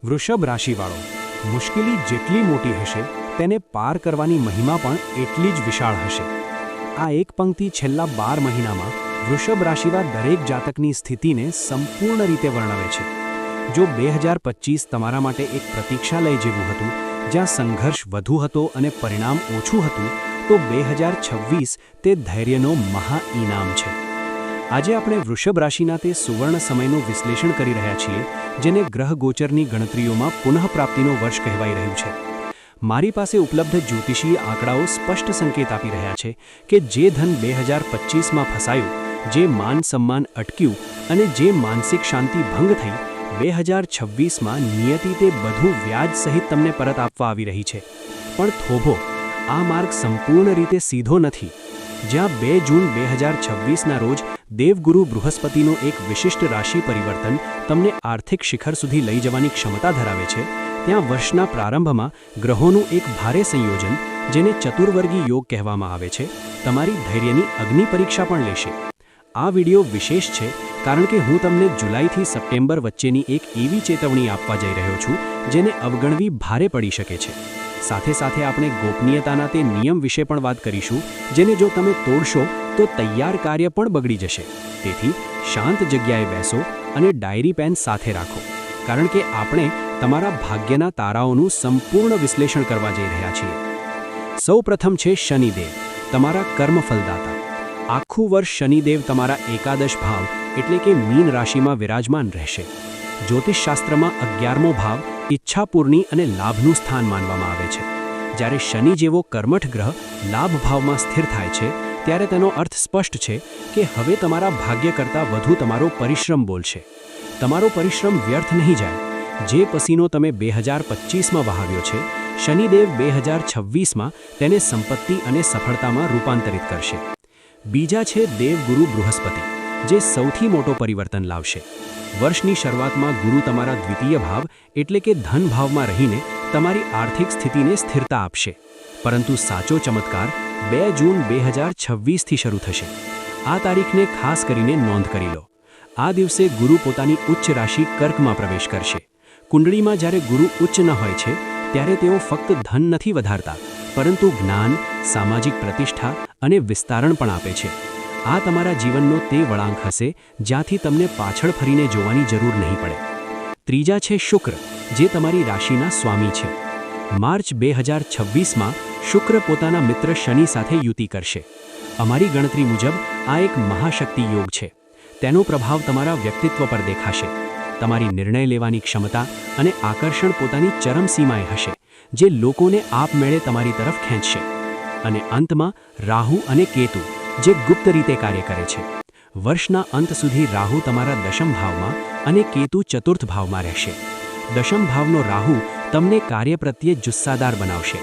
વૃષભ રાશિવાળો, મુશ્કેલી જેટલી મોટી હશે તેને પાર કરવાની મહિમા પણ એટલી જ વિશાળ હશે. આ એક પંક્તિ છેલ્લા 12 મહિનામાં વૃષભ રાશિવાળા દરેક જાતકની સ્થિતિને સંપૂર્ણ રીતે વર્ણવે છે. જો 2025 તમારા માટે એક પ્રતીક્ષાલય જેવું હતું, જ્યાં સંઘર્ષ વધુ હતો અને પરિણામ ઓછું હતું, તો 2026 તે ધૈર્યનો મહા-ઇનામ છે. આજે આપણે વૃષભ રાશિના તે સુવર્ણ સમયનું વિશ્લેષણ કરી રહ્યા છીએ, જેને ગ્રહ ગોચરની ગણતરીઓમાં પુનઃપ્રાપ્તિનો વર્ષ કહેવાઈ રહ્યું છે. મારી પાસે ઉપલબ્ધ જ્યોતિષીય આંકડાઓ સ્પષ્ટ સંકેત આપી રહ્યા છે કે જે ધન 2025માં ફસાયું, જે માન સન્માન અટક્યું અને જે માનસિક શાંતિ ભંગ થઈ, 2026માં નિયતિ તે બધું વ્યાજ સહિત તમને પરત આપવા આવી રહી છે. પણ થોભો, આ માર્ગ સંપૂર્ણ રીતે સીધો નથી. જ્યાં 2 જૂન 2026ના રોજ દેવગુરુ બૃહસ્પતિનો એક વિશિષ્ટ રાશિ પરિવર્તન તમને આર્થિક શિખર સુધી લઈ જવાની ક્ષમતા ધરાવે છે, ત્યાં વર્ષના પ્રારંભમાં ગ્રહોનું એક ભારે સંયોજન, જેને ચતુર્વર્ગી યોગ કહેવામાં આવે છે, તમારી ધૈર્યની અગ્નિ પરીક્ષા પણ લેશે. આ વિડિયો વિશેષ છે કારણ કે હું તમને જુલાઈથી સપ્ટેમ્બર વચ્ચેની એક એવી ચેતવણી આપવા જઈ રહ્યો છું જેને અવગણવી ભારે પડી શકે છે. સાથે સાથે આપણે ગોપનીયતાના તે નિયમ વિશે પણ વાત કરીશું, જેને જો તમે તોડશો તો તૈયાર કાર્ય પણ બગડી જશે. તેથી શાંત જગ્યાએ બેસો અને ડાયરી પેન સાથે રાખો, કારણ કે આપણે તમારા ભાગ્યના તારાઓનું સંપૂર્ણ વિશ્લેષણ કરવા જઈ રહ્યા છીએ. સૌપ્રથમ છે શનિદેવ, તમારા કર્મફલદાતા. આખું વર્ષ શનિદેવ તમારા એકાદશ ભાવ એટલે કે મીન રાશિમાં વિરાજમાન રહેશે. જ્યોતિષશાસ્ત્રમાં 11મો ભાવ ઈચ્છાપૂર્ણી અને લાભનું સ્થાન માનવામાં આવે છે. જ્યારે શનિ જેવો કર્મઠ ગ્રહ લાભ ભાવમાં સ્થિર થાય છે, ત્યારે તેનો અર્થ સ્પષ્ટ છે કે હવે તમારા ભાગ્ય કરતાં વધુ તમારો પરિશ્રમ બોલશે. તમારો પરિશ્રમ વ્યર્થ નહીં જાય. જે પસીનો તમે 2025માં વહાવ્યો છે, શનિદેવ 2026માં તેને સંપત્તિ અને સફળતામાં રૂપાંતરિત કરશે. બીજા છે દેવગુરુ બૃહસ્પતિ, જે સૌથી મોટો પરિવર્તન લાવશે. વર્ષની શરૂઆતમાં ગુરુ તમારા દ્વિતીય ભાવ એટલે કે ધન ભાવમાં રહીને તમારી આર્થિક સ્થિતિને સ્થિરતા આપશે. પરંતુ સાચો ચમત્કાર 2 જૂન 2026થી શરૂ થશે. આ તારીખને ખાસ કરીને નોંધ કરી લો. આ દિવસે ગુરુ પોતાની ઉચ્ચ રાશિ કર્કમાં પ્રવેશ કરશે. કુંડળીમાં જ્યારે ગુરુ ઉચ્ચ ન હોય છે, ત્યારે તેઓ ફક્ત ધન નથી વધારતા, પરંતુ જ્ઞાન, સામાજિક પ્રતિષ્ઠા અને વિસ્તારણ પણ આપે છે. આ તમારા જીવનનો તે વળાંક હશે જ્યાંથી તમને પાછળ ફરીને જોવાની જરૂર નહીં પડે. ત્રીજા છે શુક્ર, જે તમારી રાશિના સ્વામી છે. માર્ચ 2026માં શુક્ર પોતાના મિત્ર શનિ સાથે યુતિ કરશે. અમારી ગણતરી મુજબ આ એક મહાશક્તિ યોગ છે. તેનો પ્રભાવ તમારા વ્યક્તિત્વ પર દેખાશે. તમારી નિર્ણય લેવાની ક્ષમતા અને આકર્ષણ પોતાની ચરમસીમાએ હશે, જે લોકોને આપમેળે તમારી તરફ ખેંચશે. અને અંતમાં રાહુ અને કેતુ, જે ગુપ્ત રીતે કાર્ય કરે છે. વર્ષના અંત સુધી રાહુ તમારા દશમ ભાવમાં અને કેતુ ચતુર્થ ભાવમાં રહેશે. દશમ ભાવનો રાહુ તમને કાર્ય પ્રત્યે જુસ્સાદાર બનાવશે.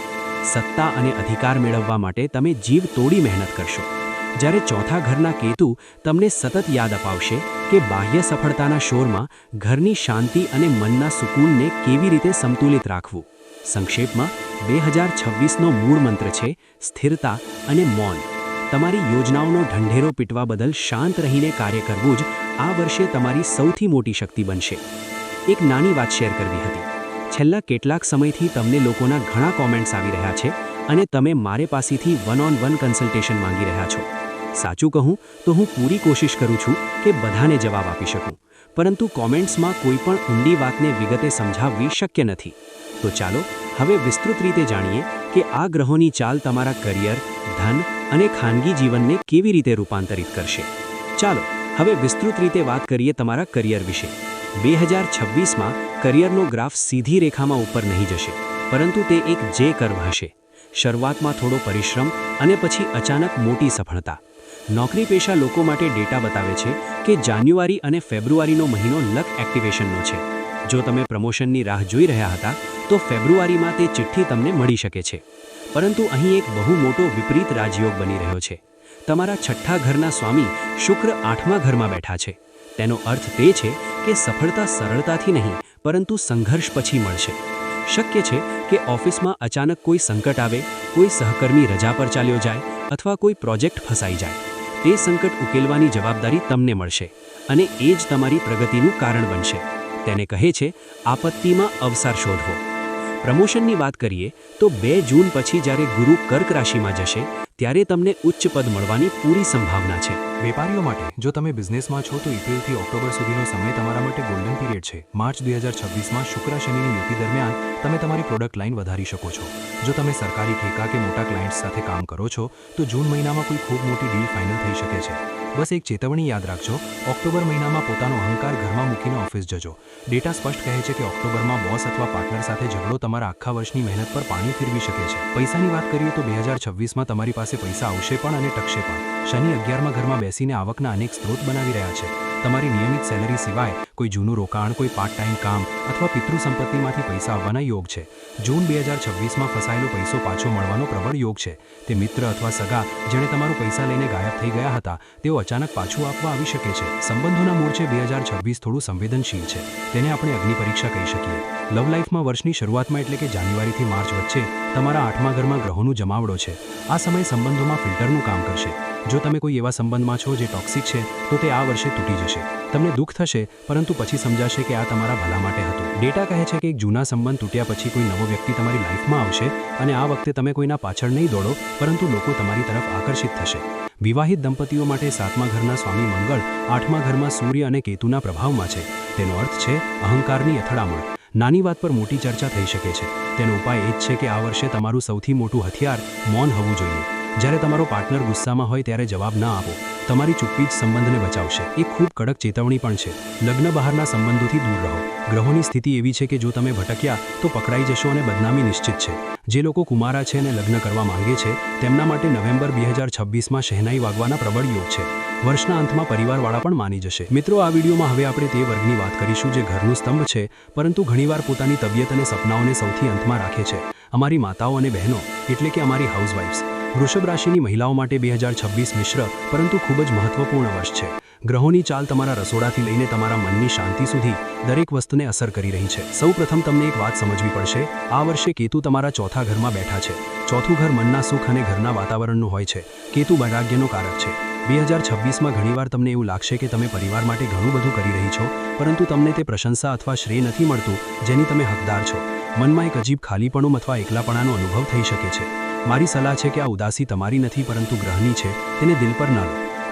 સત્તા અને અધિકાર મેળવવા માટે તમે જીવ તોડી મહેનત કરશો. જ્યારે ચોથા ઘરના કેતુ તમને સતત યાદ અપાવશે કે બાહ્ય સફળતાના શોરમાં ઘરની શાંતિ અને મનના સુકૂનને કેવી રીતે સંતુલિત રાખવું. સંક્ષેપમાં 2026નો મૂળ મંત્ર છે સ્થિરતા અને મૌન. તમારી યોજનાઓનો ઢંઢેરો પીટવા બદલ શાંત રહીને કાર્ય કરવું જ આ વર્ષે તમારી સૌથી મોટી શક્તિ બનશે. એક નાની વાત શેર કરવી હતી. છેલ્લા કેટલાક સમયથી તમને લોકોના ઘણા કોમેન્ટ્સ આવી રહ્યા છે અને તમે મારે પાસેથી વન-ઓન-વન કન્સલ્ટેશન માંગી રહ્યા છો. સાચું કહું તો હું પૂરી કોશિશ કરું છું કે બધાને જવાબ આપી શકું, પરંતુ કોમેન્ટ્સમાં કોઈ પણ ઊંડી વાતને વિગતે સમજાવવી શક્ય નથી. તો ચાલો હવે વિસ્તૃત રીતે જાણીએ કે આ ગ્રહોની ચાલ તમારા કરિયર, ધન અને ખાનગી જીવનને કેવી રીતે રૂપાંતરિત કરશે. ચાલો હવે વિસ્તૃત રીતે વાત કરીએ તમારા કરિયર વિશે. 2026માં કરિયરનો ગ્રાફ સીધી રેખામાં ઉપર નહીં જશે, પરંતુ તે એક જે કર્વ હશે. શરૂઆતમાં થોડો પરિશ્રમ અને પછી અચાનક મોટી સફળતા. નોકરી પેશા લોકો માટે ડેટા બતાવે છે કે જાન્યુઆરી અને ફેબ્રુઆરીનો મહિનો લક એક્ટિવેશનનો છે. જો તમે પ્રમોશનની રાહ જોઈ રહ્યા હતા, તો ફેબ્રુઆરીમાં તે ચિઠ્ઠી તમને મળી શકે છે. પરંતુ અહીં એક બહુ મોટો વિપરીત રાજયોગ બની રહ્યો છે. તમારા છઠ્ઠા ઘરના સ્વામી શુક્ર 8મા ઘરમાં બેઠા છે. તેનો અર્થ તે છે કે સફળતા સરળતાથી નહીં, પરંતુ સંઘર્ષ પછી મળશે. શક્ય છે કે ઓફિસમાં અચાનક કોઈ સંકટ આવે, કોઈ સહકર્મી રજા પર ચાલ્યો જાય અથવા કોઈ પ્રોજેક્ટ ફસાઈ જાય. તે સંકટ ઉકેલવાની જવાબદારી તમને મળશે અને એ જ તમારી પ્રગતિનું કારણ બનશે. તેને કહે છે આપત્તિમાં અવસર શોધવો. પ્રમોશનની વાત કરીએ તો 2 જૂન પછી જ્યારે ગુરુ કર્ક રાશિમાં જશે ત્યારે તમને ઉચ્ચ પદ મળવાની પૂરી સંભાવના છે. વેપારીઓ માટે જો તમે બિઝનેસમાં છો તો એપ્રિલથી ઓક્ટોબર સુધીનો સમય તમારા માટે ગોલ્ડન પીરિયડ છે. માર્ચ 2026માં શુક્ર શનિની યુતિ દરમિયાન તમે તમારી પ્રોડક્ટ લાઇન વધારી શકો છો. જો તમે સરકારી ઠેકા કે મોટા ક્લાયન્ટ્સ સાથે કામ કરો છો તો જૂન મહિનામાં કોઈ ખૂબ મોટી ડીલ ફાઇનલ થઈ શકે છે. બસ એક ચેતવણી યાદ રાખજો, ઓક્ટોબર મહિનામાં પોતાનો અહંકાર ઘરમાં મૂકીને ઓફિસ જજો. ડેટા સ્પષ્ટ કહે છે કે ઓક્ટોબરમાં બોસ અથવા પાર્ટનર સાથે ઝઘડો તમારા આખા વર્ષની મહેનત પર પાણી ફેરવી શકે છે. પૈસાની વાત કરીએ તો 2026માં તમારી પાસે પૈસા આવશે પણ અને ટકશે પણ. શનિ 11મા ઘરમાં બેસીને આવકના અનેક સ્ત્રોત બનાવી રહ્યા છે. તમારી નિયમિત સેલરી સિવાય કોઈ જૂનું રોકાણ, કોઈ પાર્ટ ટાઈમ કામ અથવા પિતૃ સંપત્તિમાંથી પૈસા આવવાના યોગ છે. જૂન 2026માં ફસાયેલો પૈસો પાછો મળવાનો પ્રબળ યોગ છે. તે મિત્ર અથવા સગા જેણે તમારું પૈસા લઈને ગાયબ થઈ ગયા હતા તેઓ અચાનક પાછું આપવા આવી શકે છે. સંબંધોના મોરચે 2026 થોડું સંવેદનશીલ છે. તેને આપણે અગ્નિ પરીક્ષા કહી શકીએ. લવ લાઈફમાં વર્ષની શરૂઆતમાં એટલે કે જાન્યુઆરીથી માર્ચ વચ્ચે તમારા 8મા ઘરમાં ગ્રહોનું જમાવડો છે. આ સમય સંબંધોમાં ફિલ્ટરનું કામ કરશે. જો તમે કોઈ એવા સંબંધમાં છો જે ટોક્સિક છે તો તે આ વર્ષે તૂટી જશે. તમને દુઃખ થશે પરંતુ પછી સમજાશે કે આ તમારા ભલા માટે હતું. ડેટા કહે છે કે એક જૂના સંબંધ તૂટ્યા પછી કોઈ નવો વ્યક્તિ તમારી લાઈફમાં આવશે અને આ વખતે તમે કોઈના પાછળ નહીં દોડો પરંતુ લોકો તમારી તરફ આકર્ષિત થશે. વિવાહિત દંપતીઓ માટે 7મા ઘરના સ્વામી મંગળ 8મા ઘરમાં સૂર્ય અને કેતુના પ્રભાવમાં છે. તેનો અર્થ છે અહંકારની અથડામણ. નાની વાત પર મોટી ચર્ચા થઈ શકે છે. તેનો ઉપાય એ જ છે કે આ વર્ષે તમારું સૌથી મોટું હથિયાર મૌન હોવું જોઈએ. જ્યારે તમારો પાર્ટનર ગુસ્સામાં હોય ત્યારે જવાબ ના આપો. તમારી ચૂપ્પી જ સંબંધને બચાવશે. એક ખૂબ કડક ચેતવણી પણ છે. લગ્ન બહારના સંબંધોથી દૂર રહો. ગ્રહોની સ્થિતિ એવી છે કે જો તમે ભટક્યા તો પકડાઈ જશો અને બદનામી નિશ્ચિત છે. જે લોકો કુમારા છે અને લગ્ન કરવા માંગે છે તેમના માટે નવેમ્બર 2026માં શહેનાઈ વાગવાના પ્રબળ યોગ છે. વર્ષના અંતમાં પરિવારવાળા પણ માની જશે. મિત્રો, આ વિડીયોમાં હવે આપણે તે વર્ગની વાત કરીશું જે ઘરનું સ્તંભ છે પરંતુ ઘણીવાર પોતાની તબિયત અને સપનાઓને સૌથી અંતમાં રાખે છે. અમારી માતાઓ અને બહેનો એટલે કે અમારી હાઉસવાઇફ્સ. વૃષભ રાશિની મહિલાઓ માટે 2026 મિશ્ર પરંતુ ખૂબ જ મહત્વપૂર્ણ વર્ષ છે. ગ્રહોની ચાલ તમારા રસોડાથી લઈને તમારા મનની શાંતિ સુધી દરેક વસ્તુને અસર કરી રહી છે. સૌપ્રથમ તમને એક વાત સમજવી પડશે. આ વર્ષે કેતુ તમારા 4થા ઘરમાં બેઠા છે. 4થું ઘર મનના સુખ અને ઘરના વાતાવરણનું હોય છે. કેતુ ભાગ્યનો કારક છે. 2026માં ઘણીવાર તમને એવું લાગશે કે તમે પરિવાર માટે ઘણું બધું કરી રહી છો પરંતુ તમને તે પ્રશંસા અથવા શ્રેય નથી મળતું જેની તમે હકદાર છો. મનમાં એક અજીબ ખાલીપણું અથવા એકલાપણાનો અનુભવ થઈ શકે છે. મારી સલાહ છે કે આ ઉદાસી તમારી નથી પરંતુ ગ્રહની છે. તેને દિલ પર ન લો.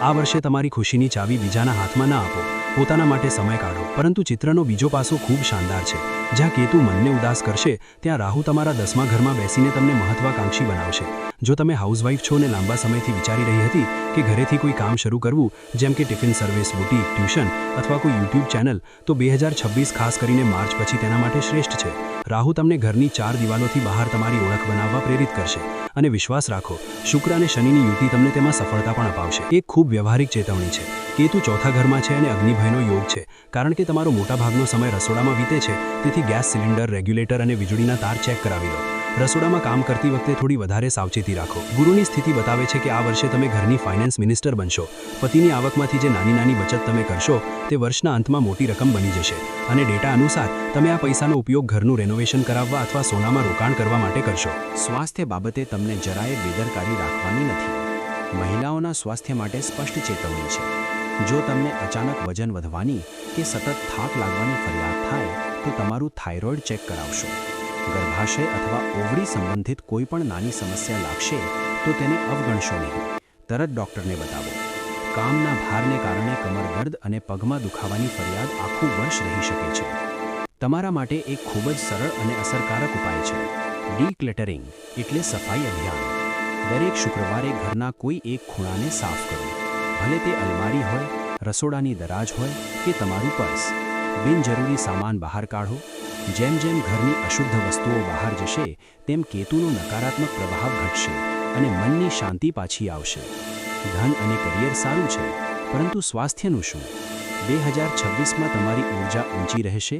આ વર્ષે તમારી ખુશીની ચાવી બીજાના હાથમાં ન આપો. પોતાના માટે સમય કાઢો. પરંતુ ચિત્રનો બીજો પાસો ખૂબ શાનદાર છે. જ્યાં કેતુ મનને ઉદાસ કરશે ત્યાં રાહુ તમારા 10મા ઘરમાં બેસીને તમને મહત્વાકાંક્ષી બનાવશે. જો તમે હાઉસવાઇફ છો અને લાંબા સમયથી વિચારી રહી હતી કે ઘરેથી કોઈ કામ શરૂ કરવું જેમ કે ટિફિન સર્વિસ, બુટીક, ટ્યુશન અથવા કોઈ યુટ્યુબ ચેનલ તો 2026 ખાસ કરીને માર્ચ પછી તેના માટે શ્રેષ્ઠ છે. રાહુ તમને ઘરની 4 દિવાલોથી બહાર તમારી ઓળખ બનાવવા પ્રેરિત કરશે. અને વિશ્વાસ રાખો, શુક્ર અને શનિની યુતિ તમને તેમાં સફળતા પણ અપાવશે. એક ખૂબ વ્યવહારિક ચેતવણી છે. કેતુ 4થા ઘરમાં છે અને અગ્નિભયનો યોગ છે. કારણ કે તમારો મોટાભાગનો સમય રસોડામાં વીતે છે તેથી ગેસ સિલિન્ડર, રેગ્યુલેટર અને વીજળીના તાર ચેક કરાવી લો. રસોડામાં કામ કરતી વખતે થોડી વધારે સાવચેતી રાખો. ગુરુની સ્થિતિ બતાવે છે કે આ વર્ષે તમે ઘરની ફાઇનાન્સ મિનિસ્ટર બનશો. પતિની આવકમાંથી જે નાની નાની બચત તમે કરશો તે વર્ષના અંતમાં મોટી રકમ બની જશે. અને ડેટા અનુસાર તમે આ પૈસાનો ઉપયોગ ઘરનું રેનોવેશન કરાવવા અથવા સોનામાં રોકાણ કરવા માટે કરશો. સ્વાસ્થ્ય બાબતે તમને જરાય બેદરકારી રાખવાની નથી. મહિલાઓના સ્વાસ્થ્ય માટે સ્પષ્ટ ચેતવણી છે. જો તમને અચાનક વજન વધવાની કે સતત થાક લાગવાની ફરિયાદ થાય તો તમારું થાઇરોઇડ ચેક કરાવશો. ગર્ભાશય અથવા ઓવરી સંબંધિત કોઈ પણ નાની સમસ્યા લાગશે તો તેને અવગણશો નહીં. તરત ડૉક્ટરને બતાવો. કામના ભારને કારણે કમર દર્દ અને પગમાં દુખાવાની ફરિયાદ આખું વર્ષ રહી શકે છે. તમારા માટે એક ખૂબ જ સરળ અને અસરકારક ઉપાય છે ડીક્લટરિંગ એટલે સફાઈ અભિયાન. દરેક શુક્રવારે ઘરના કોઈ એક ખૂણાને સાફ કરો. ભલે તે અલમારી હોય, રસોડાની દરાજ હોય કે તમારું પર્સ. બિનજરૂરી સામાન બહાર કાઢો. જેમ જેમ ઘરની અશુદ્ધ વસ્તુઓ બહાર જશે તેમ કેતુનો નકારાત્મક પ્રભાવ ઘટશે અને મનની શાંતિ પાછી આવશે. ધન અને કરિયર સારું છે પરંતુ સ્વાસ્થ્યનું શું? 2026માં તમારી ઊર્જા ઊંચી રહેશે.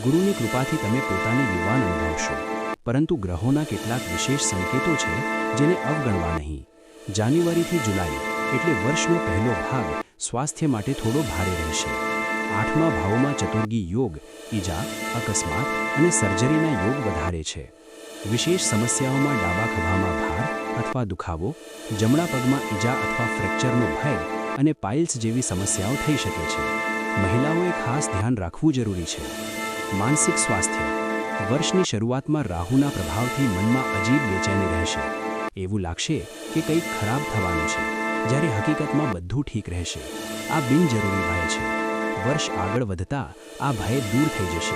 ગુરુની કૃપાથી તમે પોતાને યુવાન અનુભવશો પરંતુ ગ્રહોના કેટલાક વિશેષ સંકેતો છે જેને અવગણવા નહીં. જાન્યુઆરીથી જુલાઈ એટલે વર્ષનો પહેલો ભાગ સ્વાસ્થ્ય માટે થોડો ભારે રહેશે. 8મા ભાવમાં ચતુર્ગી યોગ ઈજા, અકસ્માત અને સર્જરીના યોગ વધારે છે. વિશેષ સમસ્યાઓમાં ડાબા ખભામાં ભાર અથવા દુખાવો, જમણા પગમાં ઈજા અથવા ફ્રેક્ચરનો ભય અને પાઇલ્સ જેવી સમસ્યાઓ થઈ શકે છે. મહિલાઓએ ખાસ ધ્યાન રાખવું જરૂરી છે. માનસિક સ્વાસ્થ્ય. વર્ષની શરૂઆતમાં રાહુના પ્રભાવથી મનમાં અજીબ બેચેની રહેશે. એવું લાગશે કે કંઈક ખરાબ થવાનું છે, જ્યારે હકીકતમાં બધું ઠીક રહેશે. આ બિનજરૂરી ભય છે. વર્ષ આગળ વધતા આ ભય દૂર થઈ જશે.